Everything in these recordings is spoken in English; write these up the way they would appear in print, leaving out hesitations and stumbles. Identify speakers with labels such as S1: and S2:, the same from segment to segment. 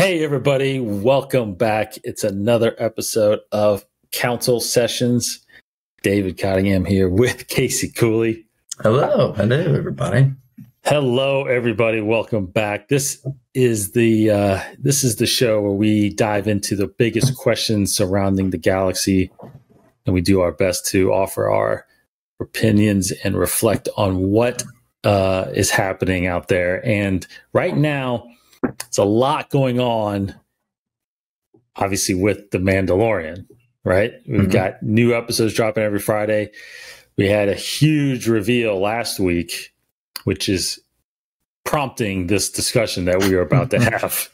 S1: Hey, everybody. Welcome back. It's another episode of Council Sessions. David Cottingham here with Casey Cooley.
S2: Hello, everybody.
S1: Hello, everybody. Welcome back. This is the show where we dive into the biggest questions surrounding the galaxy, and we do our best to offer our opinions and reflect on what is happening out there. And right now, it's a lot going on, obviously, with The Mandalorian, right? We've got new episodes dropping every Friday. We had a huge reveal last week, which is prompting this discussion that we are about to have.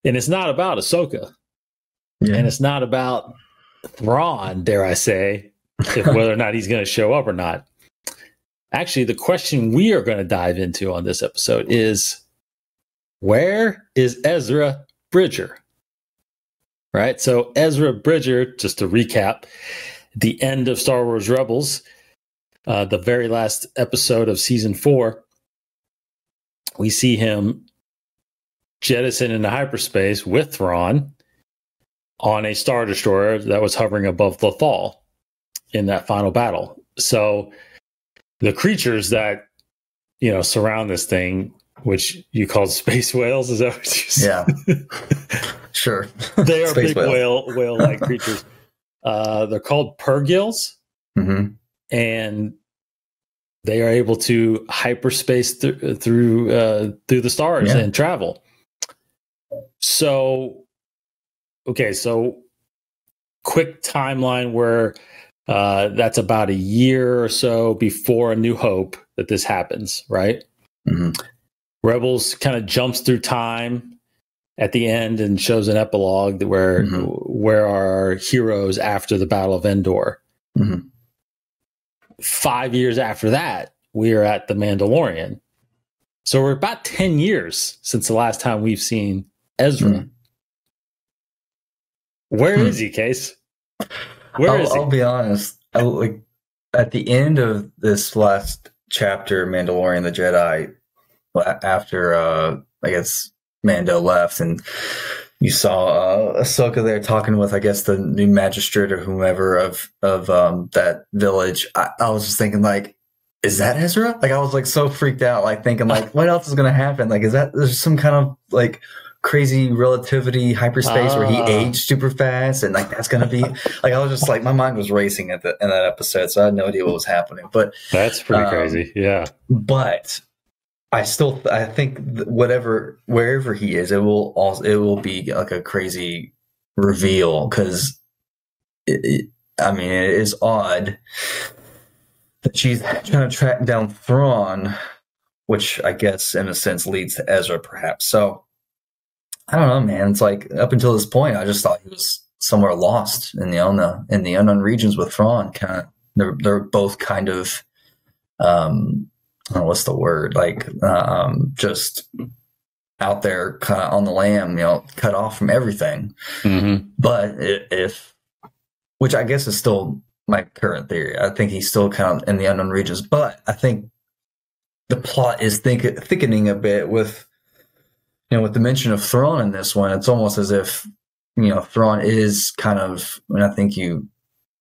S1: And it's not about Ahsoka. Yeah. And it's not about Thrawn, dare I say, whether or not he's going to show up or not. Actually, the question we are going to dive into on this episode is, where is Ezra Bridger? Right? So Ezra Bridger, just to recap, the end of Star Wars Rebels, the very last episode of season 4, we see him jettisoned into hyperspace with Thrawn on a Star Destroyer that was hovering above Lothal in that final battle. So the creatures that, surround this thing, which you called space whales, is that what you said?
S2: Yeah, sure.
S1: They are big whale-like creatures. They're called purgils, and they are able to hyperspace through the stars and travel. So quick timeline where that's about a year or so before A New Hope that this happens, right? Rebels kind of jumps through time at the end and shows an epilogue where are our heroes after the Battle of Endor. 5 years after that, we are at The Mandalorian. So we're about 10 years since the last time we've seen Ezra. Where is he, Case? Where is he?
S2: I'll be honest. At the end of this last chapter, Mandalorian the Jedi, after I guess Mando left, and you saw Ahsoka there talking with, I guess, the new magistrate or whomever of that village. I was just thinking, is that Ezra? I was so freaked out, thinking what else is going to happen? Is that there's some kind of crazy relativity hyperspace where he aged super fast, and that's going to be I was just my mind was racing in that episode, so I had no idea what was happening. But
S1: that's pretty crazy, yeah.
S2: But I think wherever he is, it will be a crazy reveal, because it is odd that she's trying to track down Thrawn, which I guess in a sense leads to Ezra, perhaps. So I don't know, man. It's up until this point, I just thought he was somewhere lost in the unknown regions with Thrawn. They're both kind of I don't know what's the word, just out there kind of on the lam, cut off from everything. But which I guess is still my current theory. I think he's still kind of in the unknown regions, but I think the plot is thickening a bit with, with the mention of Thrawn in this one. It's almost as if, Thrawn is kind of, and I think you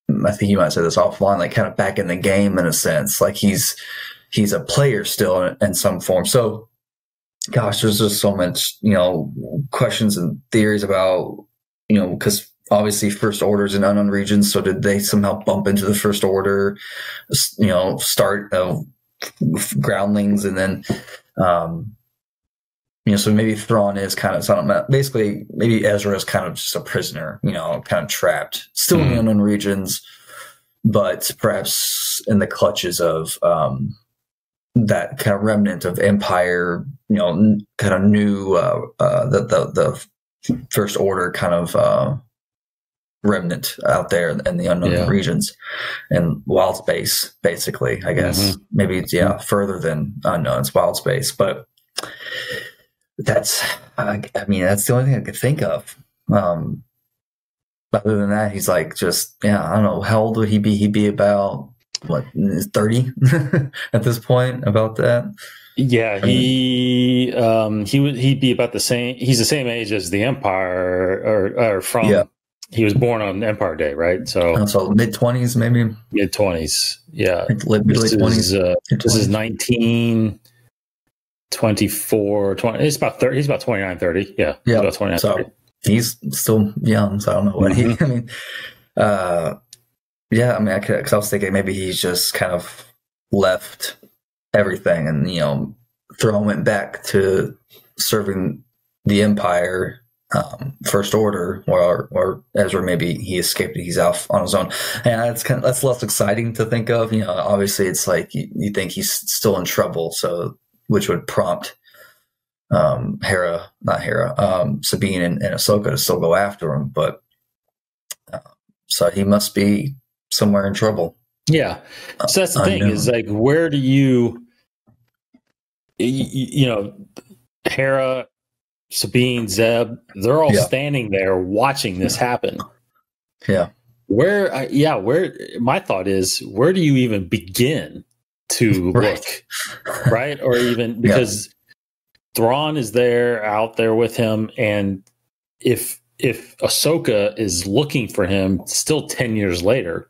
S2: might say this offline, kind of back in the game in a sense, he's a player still in some form. So, gosh, there's just so much, questions and theories about, because obviously First Order's in unknown regions. So did they somehow bump into the First Order, start groundlings, and then, so maybe Thrawn is kind of something. Basically, maybe Ezra is kind of just a prisoner, kind of trapped, still in the unknown regions, but perhaps in the clutches of that kind of remnant of Empire, kind of new the First Order kind of remnant out there in the unknown regions and wild space, basically. I guess maybe it's further than unknown. It's wild space, but that's the only thing I could think of. Other than that, he's I don't know, how old would he be? He'd be about what, 30 at this point, about that.
S1: Yeah, he'd be about the same. He's the same age as the Empire, or from.
S2: Yeah.
S1: He was born on Empire Day, right? So
S2: mid-20s, maybe
S1: mid-20s. Yeah,
S2: late 20s.
S1: This is 1924. 20. He's about 30. He's about 29, 30. Yeah,
S2: yeah.
S1: About 29,
S2: so
S1: 30.
S2: He's still young, so I don't know what he. I mean, yeah. I mean, because I was thinking maybe he's just kind of left everything, and Thrawn went back to serving the Empire, First Order, or Ezra, maybe he escaped. He's out on his own, and that's less exciting to think of. Obviously, it's like you think he's still in trouble, so which would prompt Sabine and Ahsoka to still go after him, but so he must be somewhere in trouble.
S1: Yeah, so that's the thing is like, where do you Hera, Sabine, Zeb, they're all standing there watching this happen.
S2: Yeah.
S1: Where my thought is, where do you even begin to look? Right. Or even because Thrawn is out there with him. And if Ahsoka is looking for him still 10 years later,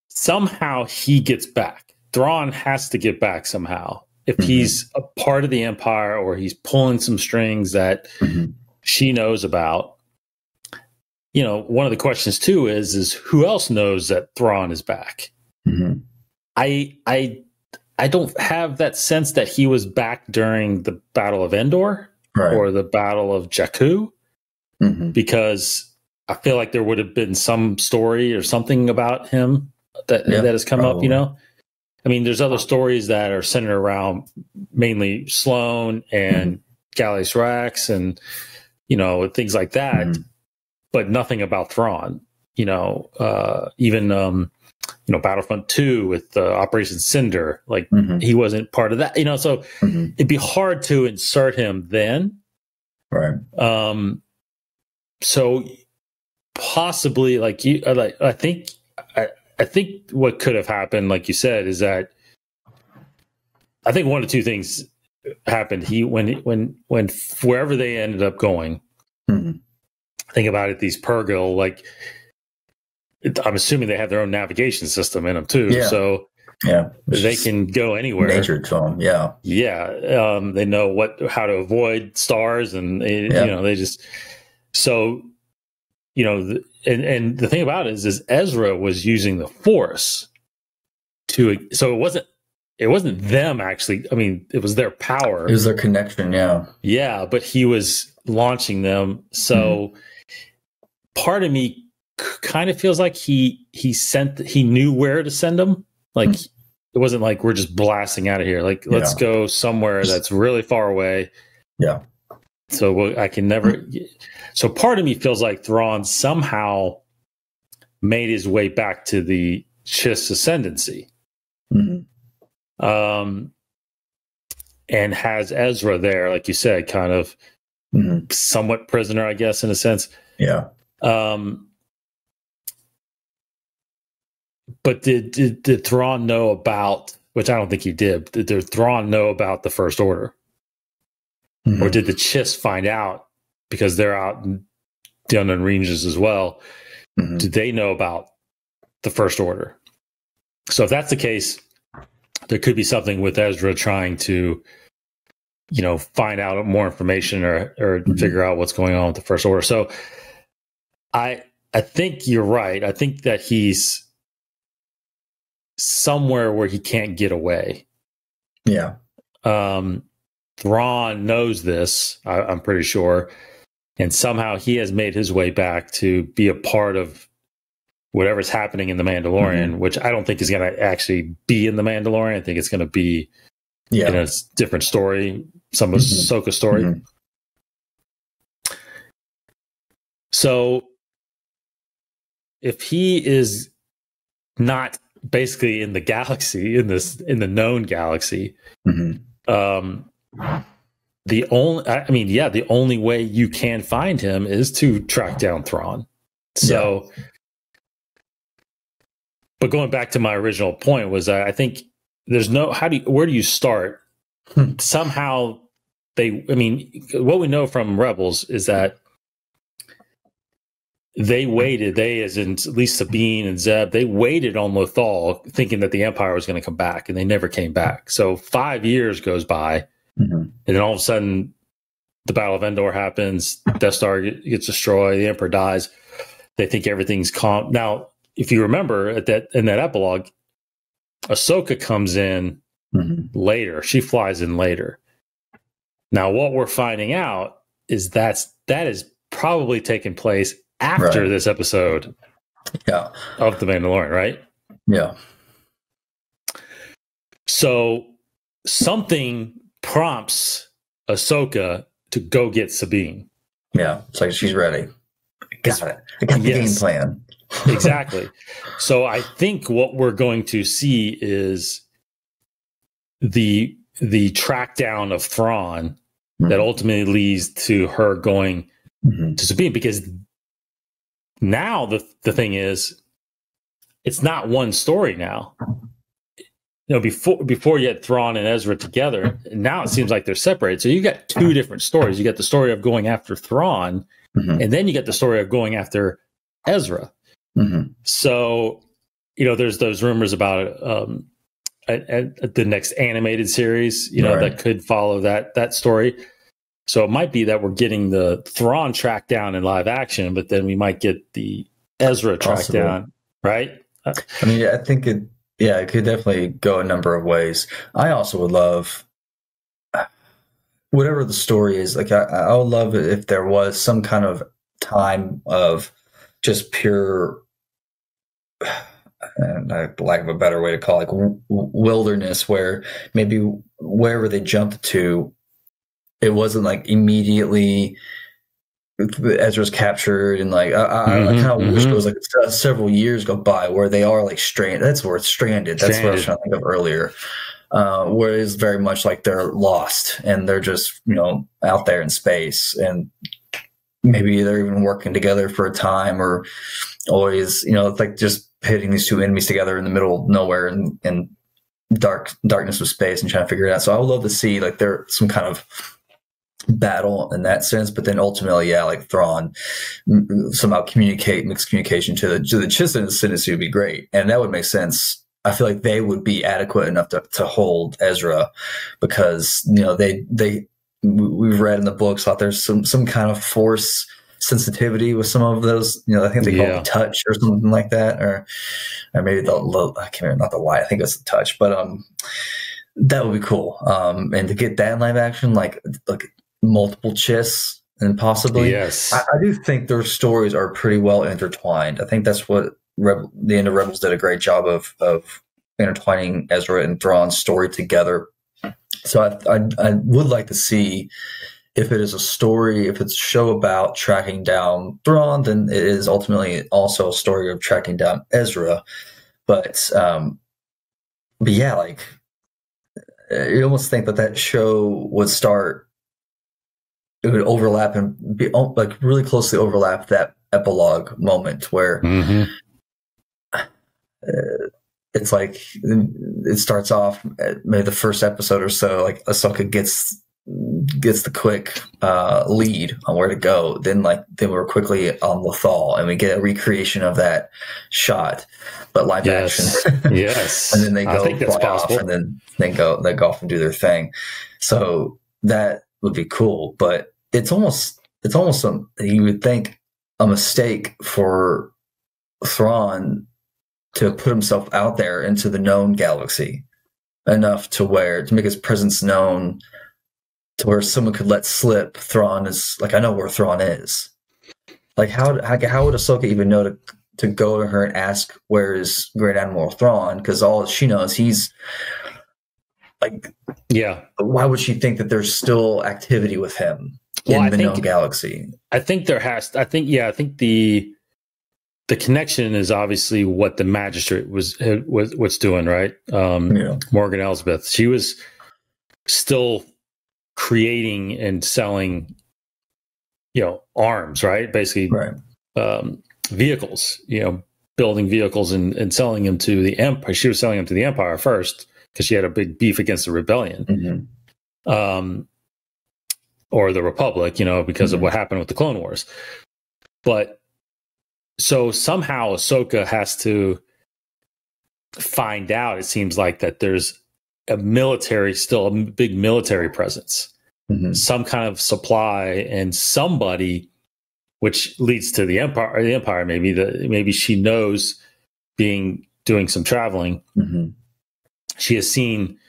S1: somehow he gets back. Thrawn has to get back somehow. If he's a part of the Empire, or he's pulling some strings that she knows about. One of the questions too is who else knows that Thrawn is back? I don't have that sense that he was back during the Battle of Endor or the Battle of Jakku, because I feel like there would have been some story or something about him that has come up. I mean, there's other stories that are centered around mainly Sloane and Gallius Rax and, things like that, but nothing about Thrawn, even, Battlefront 2 with Operation Cinder, like he wasn't part of that, so it'd be hard to insert him then.
S2: Right.
S1: So possibly I think what could have happened, like you said, is that I think one of two things happened. When wherever they ended up going, think about it, these Purrgil, like I'm assuming they have their own navigation system in them too. Yeah. So they can go anywhere.
S2: Nature to them. Yeah.
S1: Yeah. They know how to avoid stars, and they just, so, and the thing about it is Ezra was using the Force so it wasn't them actually. I mean, it was their power.
S2: It was their connection. Yeah.
S1: Yeah. But he was launching them. So part of me kind of feels like he knew where to send them. Like it wasn't like we're just blasting out of here. Like let's go somewhere that's really far away.
S2: Yeah.
S1: So I can never. So part of me feels like Thrawn somehow made his way back to the Chiss ascendancy, and has Ezra there, like you said, kind of somewhat prisoner, I guess, in a sense.
S2: Yeah.
S1: But did Thrawn know about? Which I don't think he did. Did Thrawn know about the First Order? Or did the Chiss find out because they're out in the unknown ranges as well? Did they know about the First Order? So if that's the case, there could be something with Ezra trying to, find out more information or figure out what's going on with the First Order. So I think you're right. I think that he's somewhere where he can't get away.
S2: Yeah.
S1: Thrawn knows this, I'm pretty sure, and somehow he has made his way back to be a part of whatever's happening in The Mandalorian, which I don't think is going to actually be in The Mandalorian. I think it's going to be in a different story, some Ahsoka story. So if he is not basically in the galaxy, in the known galaxy, the only way you can find him is to track down Thrawn. So, but going back to my original point was, I think there's no, where do you start? Somehow what we know from Rebels is that they waited, as in at least Sabine and Zeb, they waited on Lothal thinking that the Empire was going to come back, and they never came back. So 5 years goes by, and then all of a sudden the Battle of Endor happens, Death Star gets destroyed, the Emperor dies. They think everything's calm. Now, if you remember in that epilogue, Ahsoka comes in later. She flies in later. Now, what we're finding out is that is probably taking place after this episode of The Mandalorian, right?
S2: Yeah.
S1: So something prompts Ahsoka to go get Sabine.
S2: Yeah, it's like she's ready. Got it. I got the game plan.
S1: Exactly. So I think what we're going to see is the track down of Thrawn that ultimately leads to her going to Sabine, because now the thing is, it's not one story now. Before you had Thrawn and Ezra together, now it seems like they're separated. So you got two different stories. You got the story of going after Thrawn, and then you get the story of going after Ezra. So, there's those rumors about the next animated series, that could follow that story. So it might be that we're getting the Thrawn track down in live action, but then we might get the Ezra track down, right?
S2: I think it could definitely go a number of ways. I also would love, whatever the story is, like I would love it if there was some kind of time of just pure, lack of a better way to call it, like wilderness, where maybe wherever they jumped to, it wasn't like immediately Ezra's captured, and like I kind of wish it was like several years go by where they are like stranded. That's where it's stranded. That's what I was trying to think of earlier. Where it's very much like they're lost and they're just out there in space, and maybe they're even working together for a time, or always like just hitting these two enemies together in the middle of nowhere and darkness of space and trying to figure it out. So I would love to see like there some kind of battle in that sense, but then ultimately, like Thrawn somehow mix communication to the Chiss Ascendancy would be great, and that would make sense. I feel like they would be adequate enough to hold Ezra, because we've read in the books that there's some kind of force sensitivity with some of those. I think they call it touch or something like that, or maybe I can't remember, not the light. I think it's the touch, but that would be cool. And to get that in live action, like multiple Chiss, and possibly, yes, I do think their stories are pretty well intertwined. I think that's what the end of Rebels did a great job of intertwining Ezra and Thrawn's story together. So I would like to see, if it is a story, if it's a show about tracking down Thrawn, then it is ultimately also a story of tracking down Ezra. But yeah, like you almost think that show would start. It would overlap and be like really closely overlap that epilogue moment where it's like it starts off maybe the first episode or so, like Ahsoka gets the quick lead on where to go. Then we're quickly on Lothal, and we get a recreation of that shot, but live action.
S1: Yes,
S2: and then they go fly off, and then they go off and do their thing. So that would be cool, but it's almost you would think a mistake for Thrawn to put himself out there into the known galaxy enough to make his presence known, to where someone could let slip Thrawn is like, I know where Thrawn is. Like how would Ahsoka even know to go to her and ask where is Grand Admiral Thrawn? Because all she knows, he's like, why would she think that there's still activity with him in the known galaxy? I think
S1: the connection is obviously what the magistrate was doing, right? Morgan Elsbeth, she was still creating and selling, arms, right? Basically, vehicles, building vehicles and selling them to the Empire. She was selling them to the Empire first, because she had a big beef against the rebellion, or the Republic, because of what happened with the Clone Wars. But so somehow Ahsoka has to find out, it seems like, that there's still a big military presence, some kind of supply, and somebody, which leads to the Empire, maybe she knows, doing some traveling. She has seen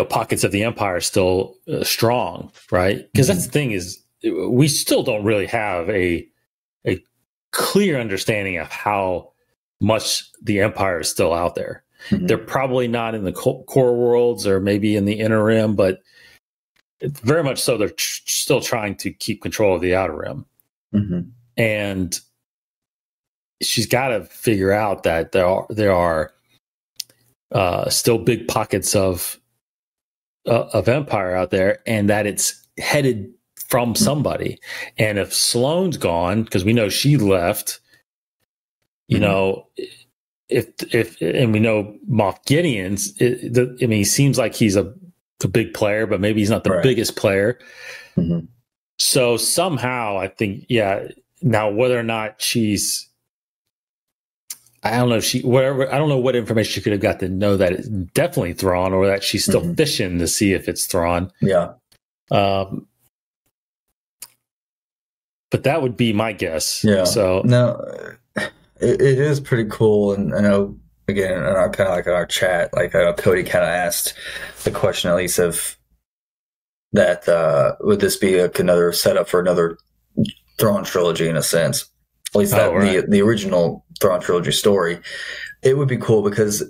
S1: pockets of the Empire still strong, right? Because that's the thing, is we still don't really have a clear understanding of how much the Empire is still out there. They're probably not in the core worlds, or maybe in the inner rim, but very much so they're still trying to keep control of the outer rim. And she's got to figure out that there are still big pockets of Empire out there, and that it's headed from somebody. And if Sloane's gone, because we know she left, if and we know Moff Gideon's, he seems like he's a big player, but maybe he's not the biggest player. So somehow I think, now whether or not she's, I don't know I don't know what information she could have got to know that it's definitely Thrawn, or that she's still fishing to see if it's Thrawn. But that would be my guess. So
S2: no, it is pretty cool. And I know, again, in our kind of like in our chat, like I know Cody kind of asked the question, at least, of that would this be another setup for another Thrawn trilogy, in a sense, at least the original Thrawn trilogy story. It would be cool because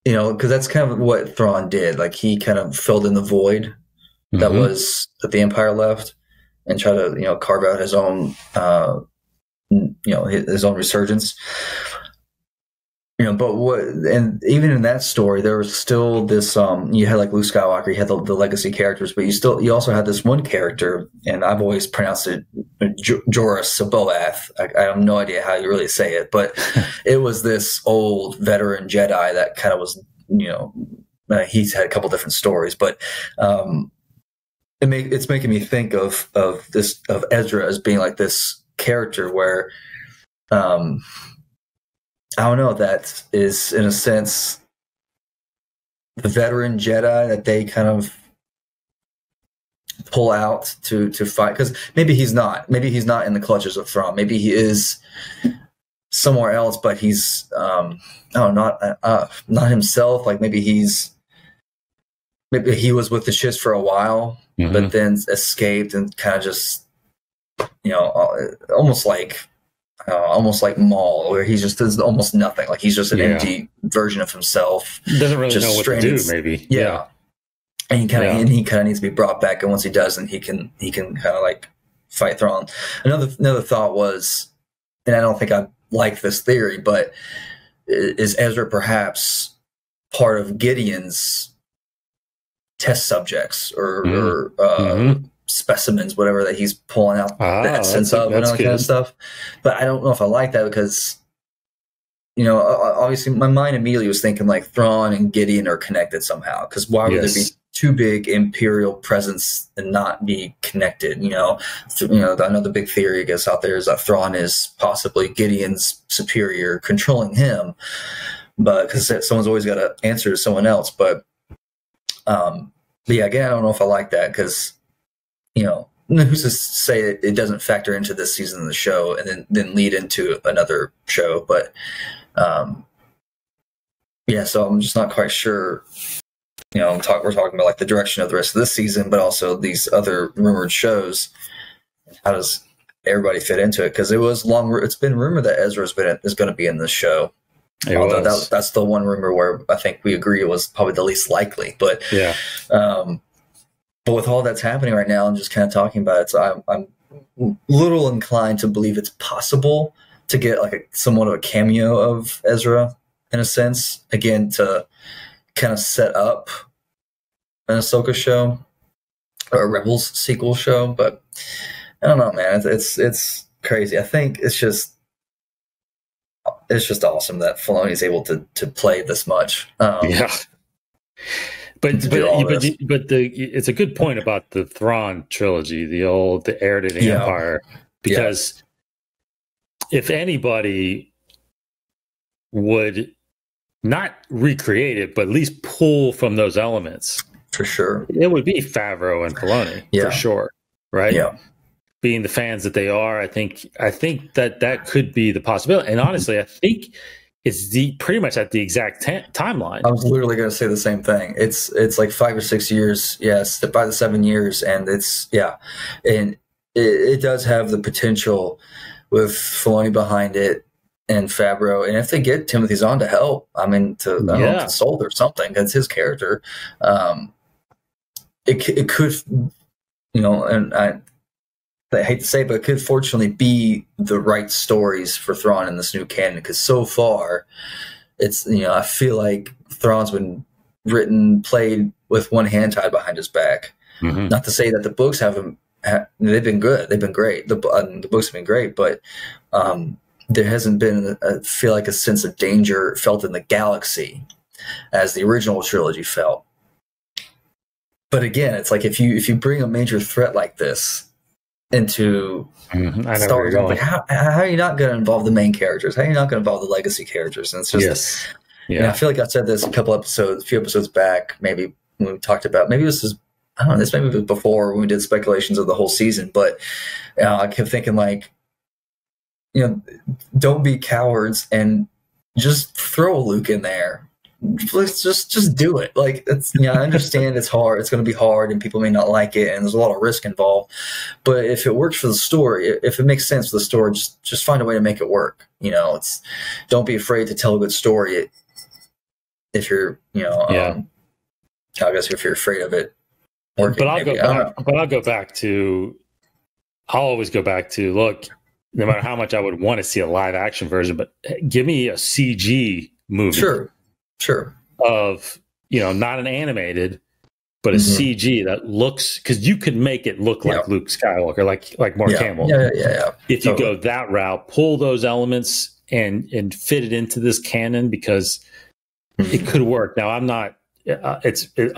S2: that's kind of what Thrawn did. Like, he kind of filled in the void that the Empire left, and try to carve out his own his own resurgence. And even in that story, there was still this. You had like Luke Skywalker, you had the legacy characters, but you also had this one character, and I've always pronounced it Jorah Saboath. I have no idea how you really say it, but it was this old veteran Jedi that kind of was, he's had a couple different stories, but it's making me think of Ezra as being like this character where, I don't know, that is, in a sense, the veteran Jedi that they kind of pull out to fight. Because maybe he's not in the clutches of Thrawn. Maybe he is somewhere else, but he's not himself. Like, maybe he was with the Shiz for a while, but then escaped and kind of just, almost like Maul, where he's just does almost nothing. Like, he's just an empty version of himself.
S1: Doesn't really know what to do, maybe.
S2: Yeah. And he kind of needs to be brought back. And once he does, then he can kind of like fight Thrawn. Another thought was, and I don't think I like this theory, but is Ezra perhaps part of Gideon's test subjects or specimens, whatever, that he's pulling out that sense of, and all that kind of stuff. But I don't know if I like that, because obviously my mind immediately was thinking like Thrawn and Gideon are connected somehow, because why would there be two big Imperial presence and not be connected? I know the big theory, I guess, out there is that Thrawn is possibly Gideon's superior, controlling him, but because someone's always got to answer to someone else. But again, I don't know if I like that, because who's to say it doesn't factor into this season of the show and then lead into another show. But so I'm just not quite sure. We're talking about like the direction of the rest of this season, but also these other rumored shows. How does everybody fit into it? Because it's been rumored that Ezra is going to be in this show. Although that's the one rumor where I think we agree it was probably the least likely. But but with all that's happening right now and just kind of talking about it, so I'm a little inclined to believe it's possible to get like somewhat of a cameo of Ezra, in a sense, again, to kind of set up an Ahsoka show or a Rebels sequel show. But I don't know, man. It's crazy. I think it's just, it's just awesome that Filoni is able to play this much.
S1: Yeah. But it's a good point about the Thrawn trilogy, the heir to the Empire, because if anybody would not recreate it, but at least pull from those elements,
S2: for sure,
S1: it would be Favreau and Filoni, for sure, right?
S2: Yeah.
S1: Being the fans that they are, I think that could be the possibility. And honestly, I think it's pretty much at the exact timeline.
S2: I was literally going to say the same thing. It's like 5 or 6 years, yes, by the 7 years, and and it does have the potential with Filoni behind it and Favreau, and if they get Timothy Zahn to help, I mean, consult or something, that's his character. It could, and I hate to say it, but it could fortunately be the right stories for Thrawn in this new canon, because so far it's, I feel like Thrawn's been played with one hand tied behind his back. Mm-hmm. Not to say that the books they've been good, they've been great. The books have been great, but there hasn't been, I feel like, a sense of danger felt in the galaxy as the original trilogy felt. But again, it's like if you bring a major threat like this into Star Wars, like, how are you not going to involve the main characters? How are you not going to involve the legacy characters? And it's just, I feel like I said this a few episodes back, maybe when we talked about, maybe this is, I don't know, this maybe was before when we did speculations of the whole season, but I kept thinking, like, don't be cowards and just throw Luke in there. Let's just do it. Like, it's, I understand it's hard. It's going to be hard, and people may not like it, and there's a lot of risk involved. But if it works for the story, if it makes sense for the story, just find a way to make it work. Don't be afraid to tell a good story. If you're, I guess if you're afraid of it working,
S1: but I'll go back to. I'll always go back to, look, no matter how much I would want to see a live action version, but give me a CG movie.
S2: Sure.
S1: Of, not an animated, but a CG that looks, because you could make it look like Luke Skywalker, like Mark Hamill.
S2: Yeah.
S1: If you go that route, pull those elements and fit it into this canon, because it could work. Now, I'm not.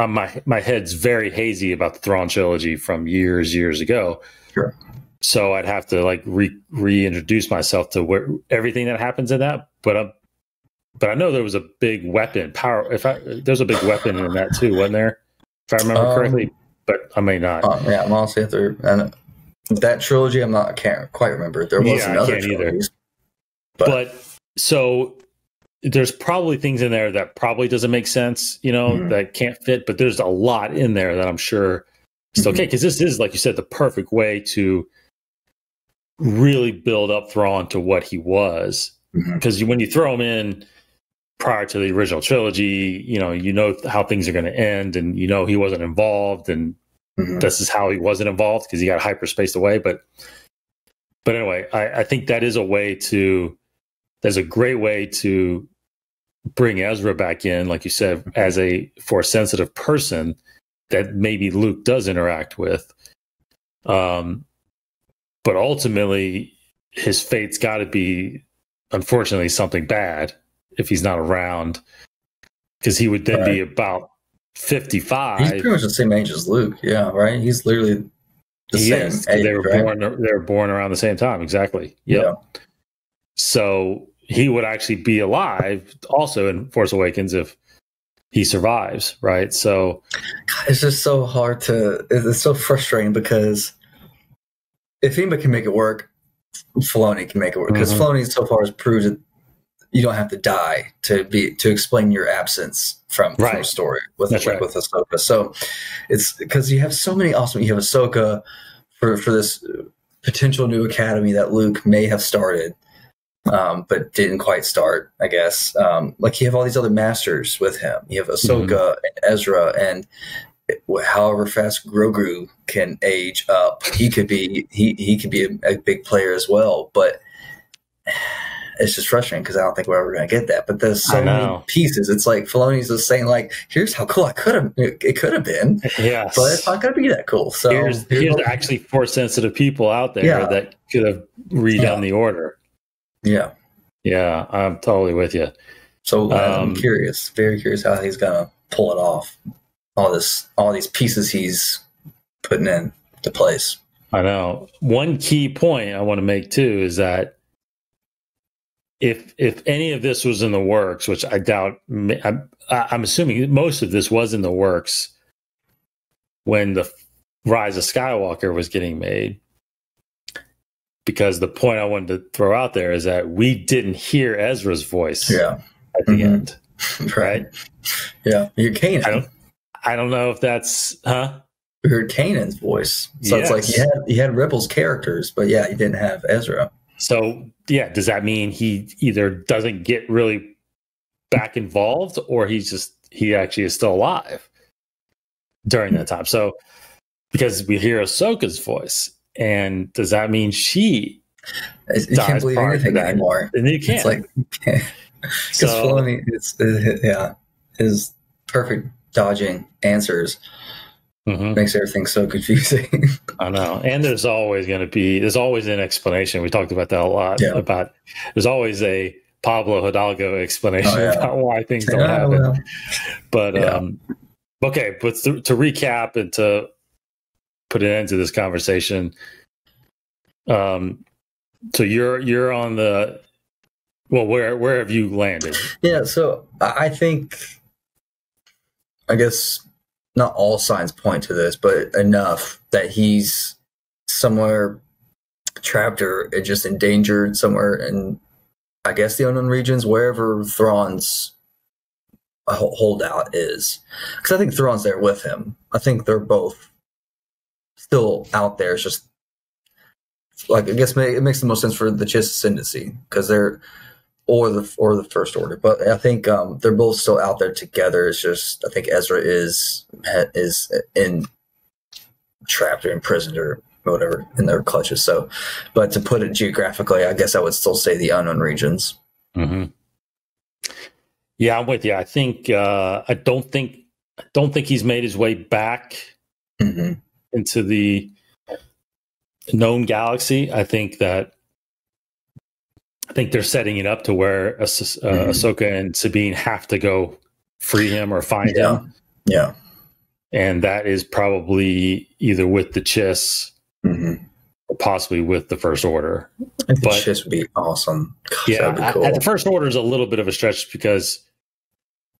S1: My head's very hazy about the Thrawn trilogy from years ago.
S2: Sure.
S1: So I'd have to reintroduce myself to everything that happens in that, but I know there was a big weapon there's a big weapon in that too, wasn't there? If I remember correctly, but I may not.
S2: I'm honestly and that trilogy, I can't quite remember. There was another trilogy, but so there's probably things in there that probably doesn't make sense, that can't fit. But there's a lot in there that I'm sure is okay, because this is, like you said, the perfect way to really build up Thrawn to what he was. Because when you throw him in prior to the original trilogy, you know how things are going to end, and he wasn't involved, and this is how he wasn't involved, because he got hyperspaced away. But anyway, I think there's a great way to bring Ezra back in, like you said, as a Force sensitive person that maybe Luke does interact with. But ultimately, his fate's got to be, unfortunately, something bad if he's not around, because he would then be about 55. He's pretty much the same age as Luke. Yeah, right. He's literally the same age.
S1: They were born around the same time, exactly. Yep. Yeah. So he would actually be alive also in Force Awakens if he survives, right? So
S2: it's just so hard it's so frustrating, because if anybody can make it work, Filoni can make it work, because Filoni so far has proved that you don't have to die to explain your absence from a story with Ahsoka. So it's because you have so many awesome. You have Ahsoka for this potential new academy that Luke may have started, but didn't quite start, I guess. Like, you have all these other masters with him. You have Ahsoka and Ezra, and however fast Grogu can age up, he could be a big player as well. But it's just frustrating, because I don't think we're ever going to get that. But there's so many pieces. It's like Filoni's just saying, like, here's how cool it could have been.
S1: Yes.
S2: But it's not going to be that cool. So
S1: here's actually Force sensitive people out there that could have redone the order.
S2: Yeah.
S1: Yeah, I'm totally with you.
S2: So I'm curious, very curious how he's gonna pull it off. All these pieces he's putting in to place.
S1: I know. One key point I want to make too is that if any of this was in the works, which I doubt, I'm assuming most of this was in the works when the Rise of Skywalker was getting made. Because the point I wanted to throw out there is that we didn't hear Ezra's voice at the end, right?
S2: Yeah, you Kanan.
S1: I don't know if that's
S2: We heard Kanan's voice, so it's like he had Rebels characters, but yeah, he didn't have Ezra.
S1: So yeah, does that mean he either doesn't get really back involved, or he actually is still alive during that time? So because we hear Ahsoka's voice, and does that mean she?
S2: You can't believe anything anymore.
S1: And you can't.
S2: It's like because Filoni, his perfect dodging answers makes everything so confusing.
S1: I know, and there's always an explanation. We talked about that a lot. Yeah. There's always a Pablo Hidalgo explanation about why things don't happen. Well. But okay, but to recap and to put an end to this conversation. So you're on the where have you landed?
S2: Yeah, so I think, I guess not all signs point to this, but enough that he's somewhere trapped or just endangered somewhere in, I guess, the unknown regions, wherever Thrawn's holdout is. Because I think Thrawn's there with him. I think they're both still out there. It's just like, I guess it makes the most sense for the Chiss Ascendancy because they're or the First Order, but I think they're both still out there together. It's just I think Ezra is trapped or imprisoned or whatever in their clutches. So, but to put it geographically, I guess I would still say the unknown regions.
S1: Mm-hmm. Yeah, I'm with you. I think I don't think he's made his way back into the known galaxy. I think they're setting it up to where Ahsoka and Sabine have to go free him or find him.
S2: Yeah.
S1: And that is probably either with the Chiss or possibly with the First Order.
S2: I think the Chiss would be awesome. Gosh, that'd be cool.
S1: The First Order is a little bit of a stretch because,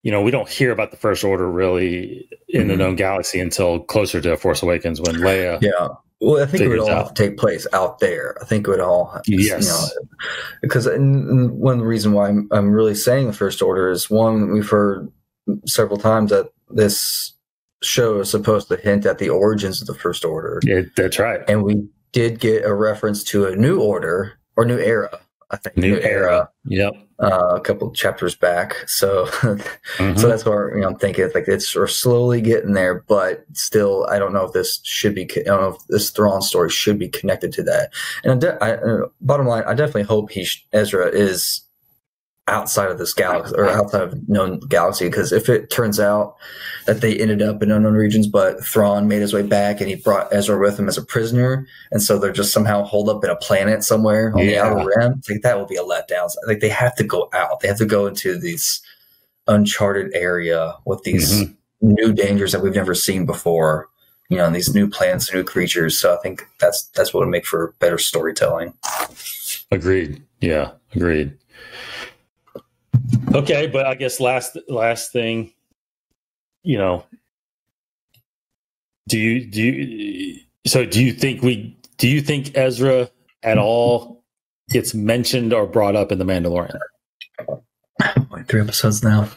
S1: we don't hear about the First Order really in the known galaxy until closer to Force Awakens when Leia.
S2: Yeah. Well, I think it would all have to take place out there. I think it would all, because one of the reasons why I'm really saying the First Order is one, we've heard several times that this show is supposed to hint at the origins of the First Order.
S1: Yeah, that's right.
S2: And we did get a reference to a new order or new era. I think
S1: new era. Yep.
S2: A couple of chapters back. So, so that's where I'm thinking like we're slowly getting there, but still, I don't know if this should be. I don't know if this Thrawn story should be connected to that. And bottom line, I definitely hope Ezra is outside of this galaxy or outside of known galaxy, because if it turns out that they ended up in unknown regions, but Thrawn made his way back and he brought Ezra with him as a prisoner, and so they're just somehow holed up in a planet somewhere on the outer rim, like that will be a letdown. Like they have to go out, they have to go into this uncharted area with these new dangers that we've never seen before, and these new plants, new creatures. So I think that's what would make for better storytelling.
S1: Agreed. Yeah, agreed. Okay, but I guess last thing, do you think Ezra at all gets mentioned or brought up in The Mandalorian?
S2: 3 episodes now.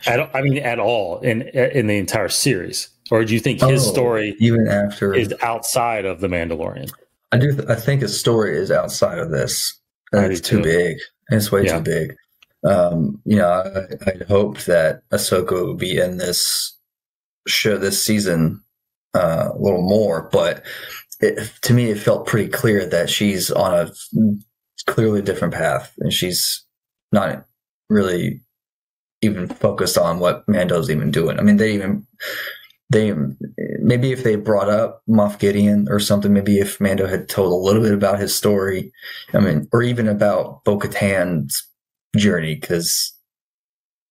S1: At all in the entire series, or do you think his story
S2: even after
S1: is outside of The Mandalorian?
S2: I think his story is outside of this. It's too big. It's way too big. I'd hoped that Ahsoka would be in this show this season a little more, but to me, it felt pretty clear that she's on a clearly different path, and she's not really even focused on what Mando's even doing. I mean, maybe if they brought up Moff Gideon or something, maybe if Mando had told a little bit about his story, I mean, or even about Bo-Katan's journey, because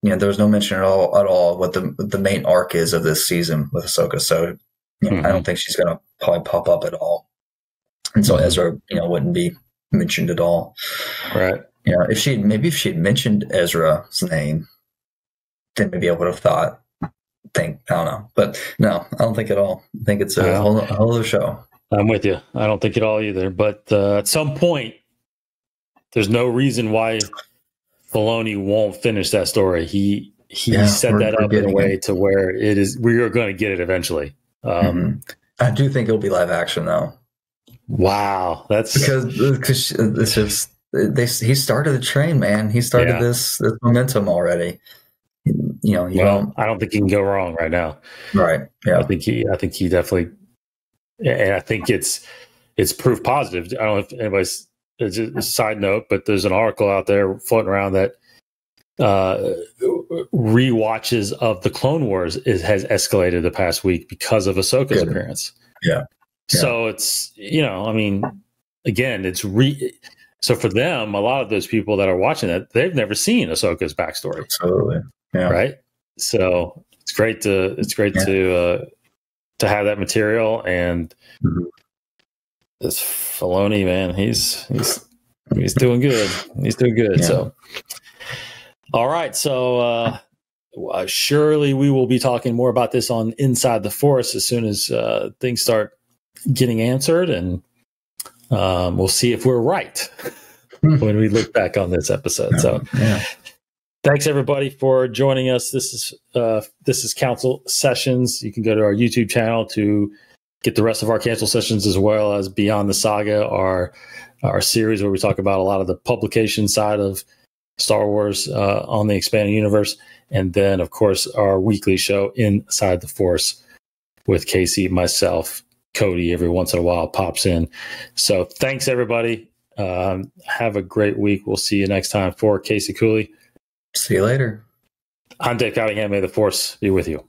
S2: there was no mention at all what the main arc is of this season with Ahsoka. So I don't think she's gonna probably pop up at all, and so Ezra wouldn't be mentioned at all.
S1: Right.
S2: If she had mentioned Ezra's name, then maybe I would have thought. I don't know, but no, I don't think at all. I think it's a whole other show.
S1: I'm with you. I don't think at all either. But at some point, there's no reason why Filoni won't finish that story. He set that up in a way to where it is. We are going to get it eventually.
S2: I do think it'll be live action though.
S1: Wow, that's
S2: because it's just he started the train, man. He started this momentum already. I
S1: don't think he can go wrong right now.
S2: Right. Yeah.
S1: I think he definitely, and I think it's proof positive. I don't know if anybody's, it's a side note, but there's an article out there floating around that rewatches of the Clone Wars has escalated the past week because of Ahsoka's appearance.
S2: Yeah.
S1: So it's, I mean, again, so for them, a lot of those people that are watching that, they've never seen Ahsoka's backstory.
S2: Absolutely. Yeah.
S1: Right. So it's great to have that material, and this Filoni, man, he's doing good. He's doing good. Yeah. So, all right. So, surely we will be talking more about this on Inside the Force as soon as things start getting answered, and we'll see if we're right when we look back on this episode. So, thanks everybody for joining us. This is Council Sessions. You can go to our YouTube channel to get the rest of our Council Sessions, as well as Beyond the Saga, our series where we talk about a lot of the publication side of Star Wars on the expanded universe. And then, of course, our weekly show Inside the Force with Casey, myself, Cody, every once in a while pops in. So thanks, everybody. Have a great week. We'll see you next time. For Casey Cooley,
S2: see you later.
S1: I'm Dave Cottingham. May the Force be with you.